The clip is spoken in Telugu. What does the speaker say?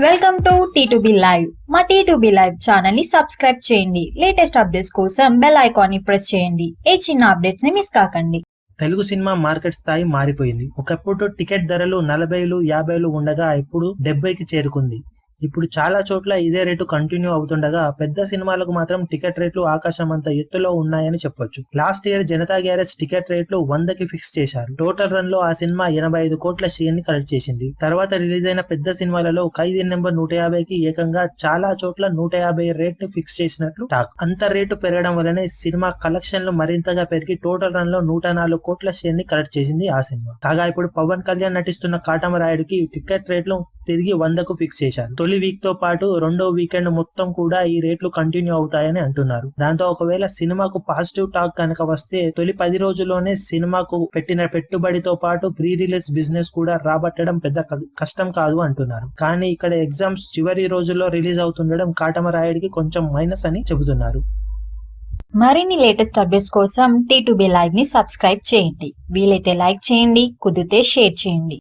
Welcome to T2B live. మా టీ2బీ లైవ్ ఛానల్ ని సబ్స్క్రైబ్ చేయండి. లేటెస్ట్ అప్డేట్స్ కోసం బెల్ ఐకాన్ ని ప్రెస్ చేయండి. ఏ చిన్న అప్డేట్స్ ని మిస్ కాకండి. తెలుగు సినిమా మార్కెట్ స్థాయి మారిపోయింది. ఒకప్పుడు టికెట్ ధరలు 40లు 50లు ఉండగా ఇప్పుడు 70కి చేరుకుంది. ఇప్పుడు చాలా చోట్ల ఇదే రేటు కంటిన్యూ అవుతుండగా పెద్ద సినిమాలకు మాత్రం టికెట్ రేట్లు ఆకాశం అంత ఎత్తులో ఉన్నాయని చెప్పొచ్చు. Last year Janata garage ticket రేట్లు 100కి ఫిక్స్ చేశారు. టోటల్ రన్ లో ఆ సినిమా 85 కోట్ల షేర్ ని కలెక్ట్ చేసింది. తర్వాత రిలీజ్ అయిన పెద్ద సినిమాలలో ఖైదీ నెంబర్ 150కి ఏకంగా చాలా చోట్ల 150 రేట్ ని ఫిక్స్ చేసినట్లు టాక్. అంత రేటు పెరగడం వల్లనే సినిమా కలెక్షన్లు మరింతగా పెరిగి టోటల్ రన్ లో 104 కోట్ల షేర్ ని కలెక్ట్ చేసింది ఆ సినిమా. కాగా ఇప్పుడు పవన్ కళ్యాణ్ నటిస్తున్న కాటమరాయుడుకి టికెట్ రేట్లు తిరిగి 100కు ఫిక్స్ చేశారు. తొలి వీక్ తో పాటు రెండో వీకెండ్ మొత్తం కూడా ఈ రేట్లు కంటిన్యూ అవుతాయని అంటున్నారు. దాంతో ఒకవేళ సినిమాకు పాజిటివ్ టాక్ కనుక వస్తే తొలి 10 రోజుల్లోనే సినిమాకు పెట్టిన పెట్టుబడితో పాటు ప్రీ రిలీజ్ బిజినెస్ కూడా రాబట్టడం పెద్ద కష్టం కాదు అంటున్నారు. కానీ ఇక్కడ ఎగ్జామ్స్ చివరి రోజుల్లో రిలీజ్ అవుతుండడం కాటమరాయుడికి కొంచెం మైనస్ అని చెబుతున్నారు. మరిన్ని లేటెస్ట్ అప్డేట్స్ కోసం టీ2బీ లైవ్ ని సబ్స్క్రైబ్ చేయండి. వీలైతే లైక్ చేయండి, కుదిరితే షేర్ చేయండి.